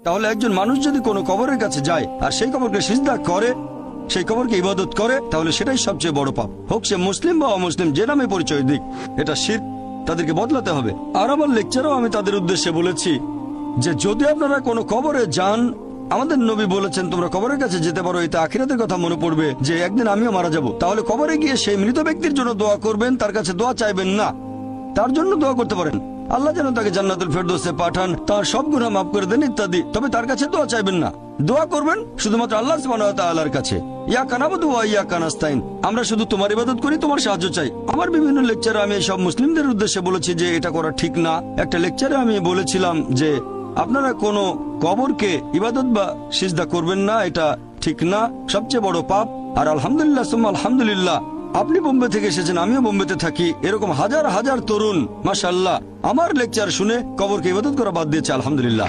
তাহলে একজন মানুষ যদি কোনো কবরের কাছে যায় আর সেই কবরকে সিজদা করে, সেই কবরকে ইবাদত করে, তাহলে সেটাই সবচেয়ে বড় পাপ। হোক সে মুসলিম বা অমুসলিম, যে নামে পরিচয় দিক, এটা শিরক, তাদেরকে বদলাতে হবে। আর আমার লেকচারেও আমি তাদের উদ্দেশ্যে বলেছি যে যদি আপনারা কোনো কবরে যান, আমাদের নবী বলেছেন তোমরা কবরের কাছে যেতে পারো, এতে আখিরাতের কথা মনে পড়বে যে একদিন আমিও মারা যাব। তাহলে কবরে গিয়ে সেই মৃত ব্যক্তির জন্য দোয়া করবেন, তার কাছে দোয়া চাইবেন না। তার জন্য দোয়া করতে পারেন, আল্লাহ যেন তাকে জান্নাতুল ফেরদৌসে পাঠান, তার সব গুনাহ মাফ করে দেন ইত্যাদি। তবে তার কাছে দোয়া চাইবেন না। দোয়া করবেন শুধুমাত্র আল্লাহ সুবহানাহু ওয়া তাআলার কাছে। ইয়াকা নাবুদু ওয়া ইয়াকা নাস্তাইন, আমরা শুধু তোমার ইবাদত করি, তোমার সাহায্য চাই। আমার বিভিন্ন লেকচারে আমি সব মুসলিমদের উদ্দেশ্যে বলেছি যে এটা করা ঠিক না। একটা লেকচারে আমি বলেছিলাম যে আপনারা কোনো কবরকে ইবাদত বা সিজদা করবেন না, এটা ঠিক না, সবচেয়ে বড় পাপ। আর আলহামদুলিল্লাহ সুম্মা আলহামদুলিল্লাহ, আপনি বোম্বে থেকে এসেছেন, আমিও বোম্বেতে থাকি, এরকম হাজার হাজার তরুণ মাশাআল্লাহ আমার লেকচার শুনে কবরকে ইবাদত করা বাদ দিয়েছে, আলহামদুলিল্লাহ।